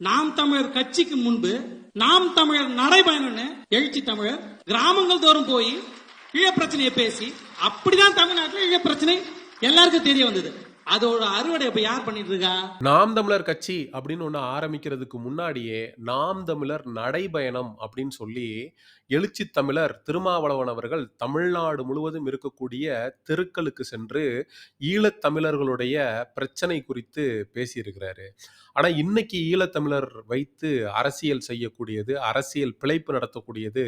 நாம் தமிழர் கட்சிக்கு முன்பு நாம் தமிழர் நடைபயணம்னு எழுச்சி தமிழர் கிராமங்கள் தோறும் போய் ஈழ பிரச்சனையை பேசி அப்படிதான் தமிழ்நாட்டில் ஈழ பிரச்சனை எல்லாருக்கும் தெரிய வந்தது. அதோட அறுவடை இப்ப யார் பண்ணிட்டு இருக்கா? நாம் தமிழர் கட்சி அப்படின்னு ஒன்று ஆரம்பிக்கிறதுக்கு முன்னாடியே நாம் தமிழர் நடைபயணம் அப்படின்னு சொல்லி எழுச்சி தமிழர் திருமாவளவன் அவர்கள் தமிழ்நாடு முழுவதும் இருக்கக்கூடிய தெருக்களுக்கு சென்று ஈழத்தமிழர்களுடைய பிரச்சனை குறித்து பேசியிருக்கிறாரு. ஆனா இன்னைக்கு ஈழத்தமிழர் வைத்து அரசியல் செய்யக்கூடியது, அரசியல் பிழைப்பு நடத்தக்கூடியது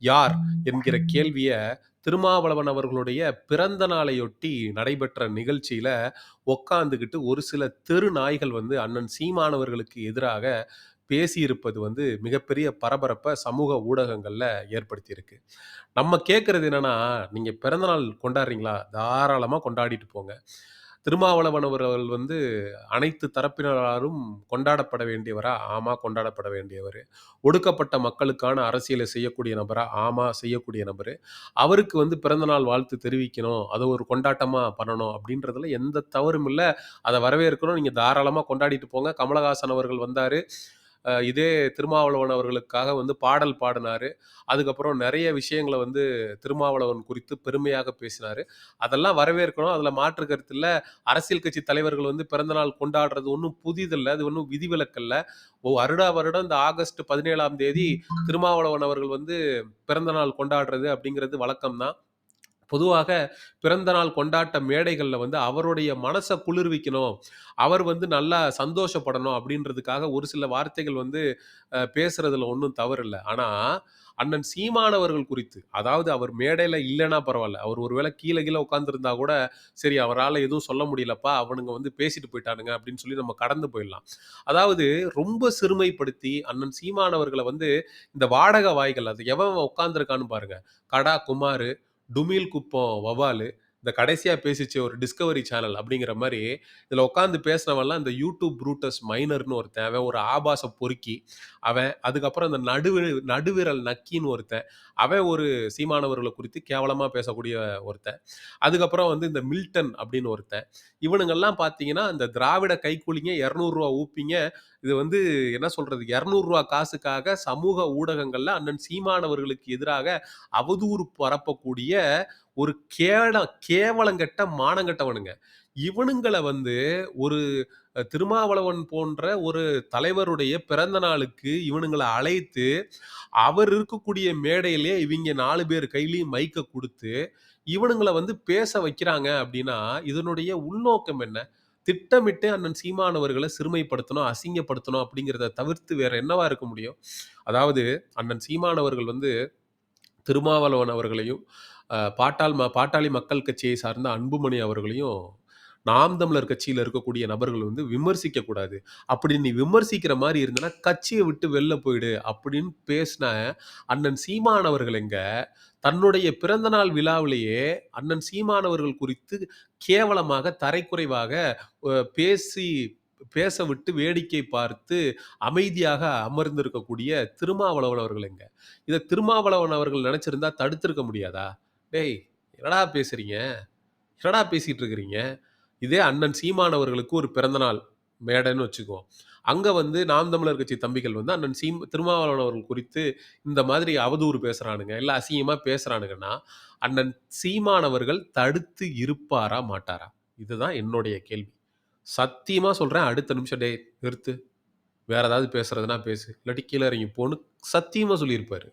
யார் என்கிற கேள்விய திருமாவளவன் அவர்களுடைய பிறந்த நாளையொட்டி நடைபெற்ற நிகழ்ச்சியில உக்காந்துக்கிட்டு ஒரு சில தெரு நாய்கள் அண்ணன் சீமானவர்களுக்கு எதிராக பேசியிருப்பது மிகப்பெரிய பரபரப்பை சமூக ஊடகங்கள்ல ஏற்படுத்தியிருக்கு. நம்ம கேட்கறது என்னன்னா, நீங்க பிறந்தநாள் கொண்டாடுறீங்களா? தாராளமா கொண்டாடிட்டு போங்க. திருமாவளவன் அவர்கள் அனைத்து தரப்பினராலும் கொண்டாடப்பட வேண்டியவரா? ஆமா, கொண்டாடப்பட வேண்டியவர். ஒடுக்கப்பட்ட மக்களுக்கான அரசியலை செய்யக்கூடிய நபரா? ஆமா, செய்யக்கூடிய நபர். அவருக்கு பிறந்தநாள் வாழ்த்து தெரிவிக்கணும், அதை ஒரு கொண்டாட்டமா பண்ணணும் அப்படின்றதுல எந்த தவறும் இல்லை. அதை வரவேற்கணும். நீங்க தாராளமா கொண்டாடிட்டு போங்க. கமலஹாசன் அவர்கள் வந்தாரு, இதே திருமாவளவன் அவர்களுக்காக பாடல் பாடினாரு. அதுக்கப்புறம் நிறைய விஷயங்களை திருமாவளவன் குறித்து பெருமையாக பேசினாரு. அதெல்லாம் வரவேற்கணும். அதுல மாற்று கருத்து இல்ல. அரசியல் கட்சி தலைவர்கள் பிறந்தநாள் கொண்டாடுறது ஒன்றும் புதிதில்லை. அது ஒன்றும் விதிவிலக்கல்ல. வருடம் இந்த ஆகஸ்ட் 17ஆம் தேதி திருமாவளவன் அவர்கள் பிறந்தநாள் கொண்டாடுறது அப்படிங்கிறது வழக்கம்தான். பொதுவாக பிறந்த நாள் கொண்டாட்ட மேடைகள்ல அவருடைய மனசை குளிர்விக்கணும், அவர் நல்லா சந்தோஷப்படணும் அப்படின்றதுக்காக ஒரு சில வார்த்தைகள் பேசுறதுல ஒன்றும் தவறு இல்லை. ஆனா அண்ணன் சீமானவர்கள் குறித்து, அதாவது அவர் மேடையில இல்லைன்னா பரவாயில்ல, அவர் ஒருவேளை கீழே உட்கார்ந்துருந்தா கூட சரி, அவரால் எதுவும் சொல்ல முடியலப்பா, அவனுங்க பேசிட்டு போயிட்டானுங்க அப்படின்னு சொல்லி நம்ம கடந்து போயிடலாம். அதாவது ரொம்ப சிறுமைப்படுத்தி அண்ணன் சீமானவர்களை இந்த வாடகை வாய்கள், அது எவன் உட்கார்ந்துருக்கான்னு பாருங்க. கடா குமாரு, டுமில் குப்பம் வவாலு, இந்த கடைசியா பேசிச்சு ஒரு டிஸ்கவரி சேனல் அப்படிங்கிற மாதிரி இதுல உட்காந்து பேசினவன்லாம் இந்த யூடியூப் ப்ரூட்டஸ் மைனர்னு ஒருத்தன், அவன் ஒரு ஆபாச பொறுக்கி அவன். அதுக்கப்புறம் இந்த நடுவிரல் நக்கின்னு ஒருத்தன், அவன் ஒரு சீமானவர்களை குறித்து கேவலமா பேசக்கூடிய ஒருத்தன். அதுக்கப்புறம் இந்த மில்டன் அப்படின்னு ஒருத்தன். இவனுங்கெல்லாம் பார்த்தீங்கன்னா இந்த திராவிட கைக்கூலிங்க, 200 ரூபா ஊப்பிங்க, இது என்ன சொல்றது, 200 ரூபா காசுக்காக சமூக ஊடகங்கள்ல அண்ணன் சீமானவர்களுக்கு எதிராக அவதூறு பரப்பக்கூடிய ஒரு கேவலங்கெட்ட மானங்கெட்டவனுங்க. இவனுங்களை ஒரு திருமாவளவன் போன்ற ஒரு தலைவருடைய பிறந்த நாளுக்கு இவனுங்களை அழைத்து, அவர் இருக்கக்கூடிய மேடையிலே இவங்க 4 பேர் கையிலையும் மைக்க கொடுத்து இவனுங்களை பேச வைக்கிறாங்க அப்படின்னா இதனுடைய உள்நோக்கம் என்ன? திட்டமிட்டு அண்ணன் சீமானவர்களை சிறுமைப்படுத்தணும், அசிங்கப்படுத்தணும் அப்படிங்கிறத தவிர்த்து வேற என்னவா இருக்க முடியும்? அதாவது அண்ணன் சீமானவர்கள் திருமாவளவன் அவர்களையும், பாட்டாளி மக்கள் கட்சியை சார்ந்த அன்புமணி அவர்களையும் நாம் தமிழர் கட்சியில இருக்கக்கூடிய நபர்கள் விமர்சிக்க கூடாது. அப்படி நீ விமர்சிக்கிற மாதிரி இருந்தனா கட்சியை விட்டு வெளில போயிடு அப்படின்னு பேசின அண்ணன் சீமானவர்கள் எங்க? தன்னுடைய பிறந்தநாள் விழாவிலேயே அண்ணன் சீமானவர்கள் குறித்து கேவலமாக, தரைக்குறைவாக பேச விட்டு வேடிக்கை பார்த்து அமைதியாக அமர்ந்திருக்கக்கூடிய திருமாவளவன் அவர்கள் எங்க? இதை திருமாவளவன் அவர்கள் நினைச்சிருந்தா தடுத்திருக்க முடியாதா? டேய், என்னடா பேசுறீங்க? என்னடா பேசிட்டு இருக்கிறீங்க? இதே அண்ணன் சீமானவர்களுக்கு ஒரு பிறந்தநாள் மேடைன்னு வச்சுக்குவோம். அங்க நாம் தமிழர் கட்சி தம்பிகள் அண்ணன் திருமாவளவன் அவர்கள் குறித்து இந்த மாதிரி அவதூறு பேசுறானுங்க, இல்ல அசிங்கமா பேசுறானுங்கன்னா அண்ணன் சீமானவர்கள் தடுத்து இருப்பாரா மாட்டாரா? இதுதான் என்னுடைய கேள்வி. சத்தியமா சொல்றேன், அடுத்த நிமிஷம் டேய் நிறுத்து, வேற ஏதாவது பேசுறதுனா பேசு, இல்லாட்டி கீழே இறங்கி போன்னு சத்தியமா சொல்லியிருப்பாரு.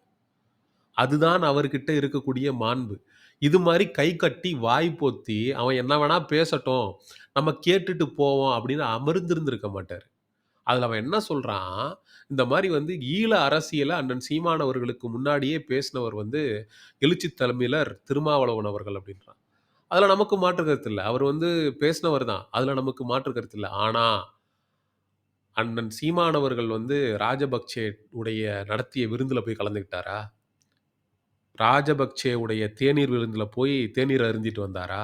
அதுதான் அவர்கிட்ட இருக்கக்கூடிய மாண்பு. இது மாதிரி கை கட்டி வாய் பொத்தி அவன் என்ன வேணா பேசட்டும், நம்ம கேட்டுட்டு போவோம் அப்படின்னு அமர்ந்திருந்திருக்க மாட்டாரு. அதுல அவன் என்ன சொல்றான், இந்த மாதிரி ஈழ அரசியல அண்ணன் சீமானவர்களுக்கு முன்னாடியே பேசினவர் எழுச்சி தலைமையிலர் திருமாவளவன் அவர்கள் அப்படின்றான். அதுல நமக்கு மாற்று கருத்து இல்ல. அவர் பேசினவர் தான். அதுல நமக்கு மாற்று கருத்து இல்ல. ஆனா அண்ணன் சீமானவர்கள் ராஜபக்சே உடைய நடத்திய விருந்துல போய் கலந்துக்கிட்டாரா? ராஜபக்சே உடைய தேநீர் விருந்துல போய் தேநீர் அருந்திட்டு வந்தாரா?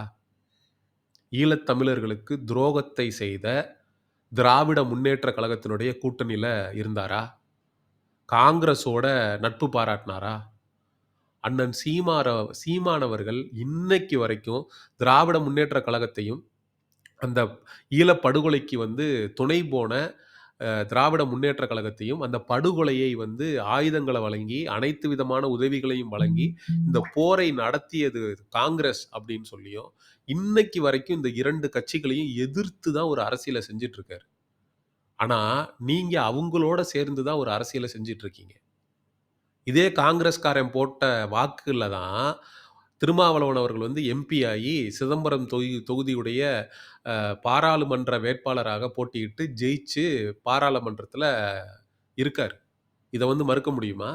ஈழத்தமிழர்களுக்கு துரோகத்தை செய்த திராவிட முன்னேற்ற கழகத்தினுடைய கூட்டணியில இருந்தாரா? காங்கிரஸோட நட்பு பாராட்டினாரா? அண்ணன் சீமானவர்கள் இன்னைக்கு வரைக்கும் திராவிட முன்னேற்ற கழகத்தையும் அந்த ஈழப்படுகொலைக்கு துணை போன திராவிட முன்னேற்ற கழகத்தையும் அந்த படுகொலையை வந்து ஆயுதங்களை வழங்கி அனைத்து விதமான உதவிகளையும் வழங்கி இந்த போரை நடத்தியது காங்கிரஸ் அப்படின்னு சொல்லியும் இன்னைக்கு வரைக்கும் இந்த 2 கட்சிகளையும் எதிர்த்து தான் ஒரு அரசியலை செஞ்சுட்டு இருக்காரு. ஆனா நீங்க அவங்களோட சேர்ந்து தான் ஒரு அரசியலை செஞ்சுட்டு இருக்கீங்க. இதே காங்கிரஸ்காரன் போட்ட வாக்குல தான் திருமாவளவன் அவர்கள் வந்து எம்பி ஆகி சிதம்பரம் தொகுதியுடைய பாராளுமன்ற வேட்பாளராக போட்டியிட்டு ஜெயிச்சு பாராளுமன்றத்துல இருக்காரு. இத வந்து மறுக்க முடியுமா?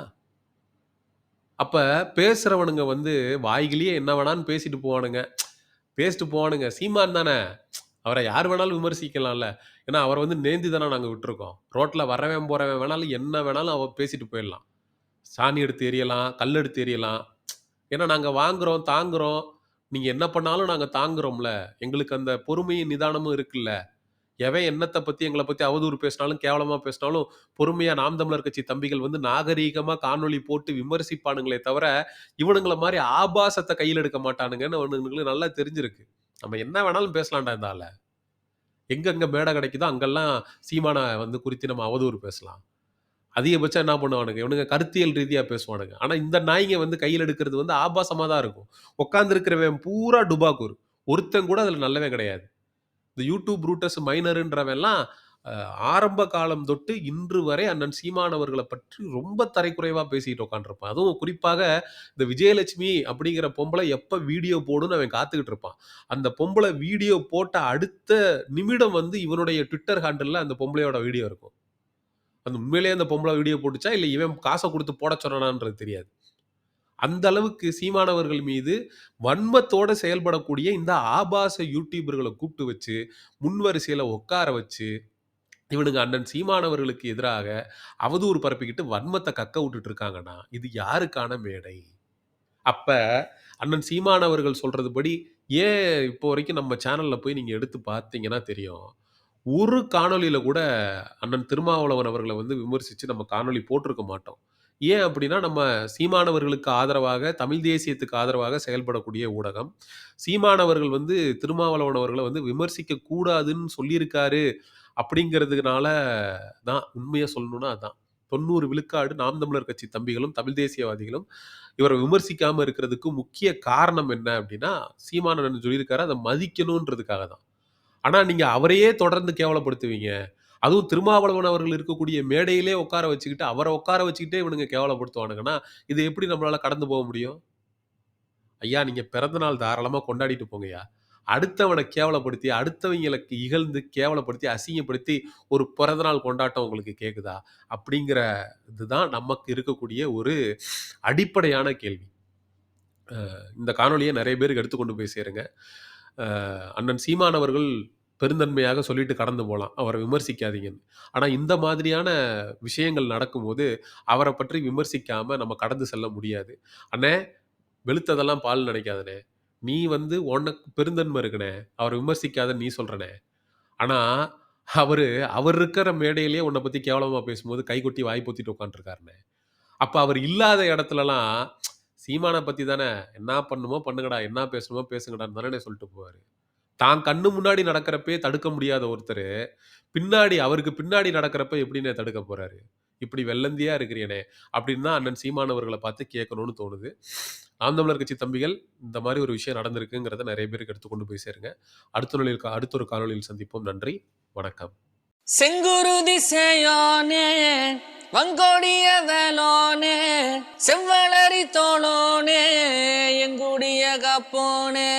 அப்ப பேசுறவனுங்க வந்து வாய்கிலேயே என்ன வேணாலும் பேசிட்டு போவானுங்க. பேசிட்டு போவானுங்க. சீமான் தானே! அவர யார் வேணாலும் விமர்சிக்கலாம்ல. ஏன்னா, அவர வந்து நேந்தி தானே நாங்க விட்டுருக்கோம். ரோட்ல வரவன், போறவன் வேணாலும் என்ன வேணாலும் பேசிட்டு போயிடலாம். சாணி எடுத்து எறியலாம், கல் எடுத்து எறியலாம். ஏன்னா, நாங்க வாங்குறோம், தாங்குறோம். நீங்க என்ன பண்ணாலும் நாங்க தாங்குறோம்ல. எங்களுக்கு அந்த பொறுமையும், நிதானமும் இருக்குல்ல. எவன் என்னத்த பத்தி எங்கள பத்தி அவதூறு பேசினாலும், கேவலமா பேசினாலும், பொறுமையா நாம் தமிழர் கட்சி தம்பிகள் வந்து நாகரீகமா காணொளி போட்டு விமர்சிப்பானுங்களே தவிர, இவனுங்கள மாரி ஆபாசத்த கையில எடுக்க மாட்டானுங்கன்னு அவனுங்களுக்கு நல்லா தெரிஞ்சிருக்கு. நம்ம என்ன வேணாலும் பேசலாம்டா இந்த ஆள. எங்கெங்க மேடை கிடைக்குதோ அங்கெல்லாம் சீமான வந்து குறித்து நம்ம அவதூறு பேசலாம். அதிகபட்சம் என்ன பண்ணுவானுங்க, இவனுங்க கருத்தியல் ரீதியா பேசுவானுங்க. ஆனா இந்த நாய்ங்க வந்து கையில எடுக்கிறது வந்து ஆபாசமா தான் இருக்கும். உட்கார்ந்து இருக்கிறவன் பூரா டுபாக்கூர். ஒருத்தன் கூட அதுல நல்லவன் கிடையாது. இந்த யூடியூப் ப்ரூட்டஸ் மைனர்ன்றவன்லாம் ஆரம்ப காலம் தொட்டு இன்று வரை அண்ணன் சீமான் அவர்கள பற்றி ரொம்ப தரைக்குறைவா பேசிட்டு உட்கார்ந்திருப்பான். அதுவும் குறிப்பாக இந்த விஜயலட்சுமி அப்படிங்கிற பொம்பள எப்ப வீடியோ போடும்னு அவன் காத்துக்கிட்டு இருப்பான். அந்த பொம்பள வீடியோ போட்ட அடுத்த நிமிடம் வந்து இவனுடைய ட்விட்டர் ஹேண்டில்ல அந்த பொம்பளையோட வீடியோ இருக்கும். அந்த உண்மையிலேயே அந்த பொம்பள வீடியோ போட்டுச்சா, இல்ல இவன் காச குடுத்து போட சொன்னானான்றது தெரியாது. அந்த அளவுக்கு சீமானவர்கள் மீது வன்மத்தோட செயல்படக்கூடிய இந்த ஆபாச யூடியூபர்கள கூப்பிட்டு வச்சு, முன்வரிசையில உட்கார வச்சு, இவனுங்க அண்ணன் சீமானவர்களுக்கு எதிராக அவதூறு பரப்பிக்கிட்டு வன்மத்த கக்க விட்டுட்டு இருக்காங்கன்னா, இது யாருக்கான மேடை? அப்ப அண்ணன் சீமானவர்கள் சொல்றதுபடி ஏன் இப்போ வரைக்கும் நம்ம சேனல்ல போய் நீங்க எடுத்து பார்த்தீங்கன்னா தெரியும். ஒரு காணொளியில கூட அண்ணன் திருமாவளவன் அவர்கள வந்து விமர்சிச்சு நம்ம காணொளி போட்டிருக்க மாட்டோம். ஏன் அப்படின்னா, நம்ம சீமானவர்களுக்கு ஆதரவாக, தமிழ் தேசியத்துக்கு ஆதரவாக செயல்படக்கூடிய ஊடகம். சீமானவர்கள் வந்து திருமாவளவன் அவர்கள வந்து விமர்சிக்க கூடாதுன்னு சொல்லியிருக்காரு அப்படிங்கிறதுனால தான் உண்மைய சொல்லணும்னா அதான். 90 விழுக்காடு நாம் தமிழர் கட்சி தம்பிகளும், தமிழ் தேசியவாதிகளும் இவர விமர்சிக்காம இருக்கிறதுக்கு முக்கிய காரணம் என்ன அப்படின்னா, சீமான் அண்ணன் சொல்லியிருக்காரு, அத மதிக்கணுன்றதுக்காக தான். ஆனா, நீங்க அவரையே தொடர்ந்து கேவலப்படுத்துவீங்க. அதுவும் திருமாவளவன் அவர்கள் இருக்கக்கூடிய மேடையிலே உட்கார வச்சுக்கிட்டு, அவர உட்கார வச்சுக்கிட்டே இவனுங்க கேவலப்படுத்துவானுங்கன்னா, இத எப்படி நம்மளால கடந்து போக முடியும்? ஐயா, நீங்க பிறந்த நாள் தாராளமா கொண்டாடிட்டு போங்கய்யா. அடுத்தவன கேவலப்படுத்தி, அடுத்தவங்களுக்கு இகழ்ந்து, கேவலப்படுத்தி, அசிங்கப்படுத்தி ஒரு பிறந்தநாள் கொண்டாட்டம் உங்களுக்கு கேக்குதா? அப்படிங்கிற இதுதான் நமக்கு இருக்கக்கூடிய ஒரு அடிப்படையான கேள்வி. இந்த காணொளிய நெறைய பேருக்கு எடுத்துக் கொண்டு போய் சேருங்க. அண்ணன் சீமான் அவர்கள் பெருந்தன்மையாக சொல்லிட்டு கடந்து போலாம். அவர விமர்சிக்காதீங்கன்னு. ஆனா இந்த மாதிரியான விஷயங்கள் நடக்கும்போது, அவர பற்றி விமர்சிக்காம நம்ம கடந்து செல்ல முடியாது. "அண்ணே, வெளுத்ததெல்லாம் பால்ன்னு நெனைக்காதண்ணே. நீ வந்து உனக்கு பெருந்தன்மை இருக்குண்ணே. அவர விமர்சிக்காதன்னு நீ சொல்றண்ணே. ஆனா, அவரு அவர் இருக்கிற மேடையிலேயே உன்ன பத்தி கேவலமா பேசும்போது, கைகொட்டி வாய் பொத்திட்டு உட்கார்ந்துருக்காருண்ணே. அப்ப அவர் இல்லாத இடத்துலலாம், "சீமான பத்தி தானே, என்னா பண்ணுமோ பண்ணுங்கடா, என்னா பேசணுமோ பேசுங்கடான்னு" தானே சொல்லிட்டு போவாரு. தான் கண்ணு முன்னாடி நடக்கிறப்பயே தடுக்க முடியாத ஒருத்தரு, பின்னாடி அவருக்கு பின்னாடி நடக்கிறப்ப எப்படிண்ணே தடுக்க போறாரு? "இப்படி வெள்ளந்தியா இருக்கிறியேண்ணே" அப்படின்னு தான் அண்ணன் சீமான் அவர்கள பார்த்து கேட்கணும்னு தோணுது. நாம் தமிழர் கட்சி தம்பிகள், இந்த மாரி ஒரு விஷயம் நடந்திருக்குங்கிறத நெறைய பேருக்கு எடுத்து கொண்டு போய் சேருங்க. அடுத்த ஒரு காணொளியில் சந்திப்போம். நன்றி, வணக்கம். செங்குருதி சேயோனே வங்கோடிய வேலோனே செவ்வளரி தோளோனே எங்குடிய காப்போனே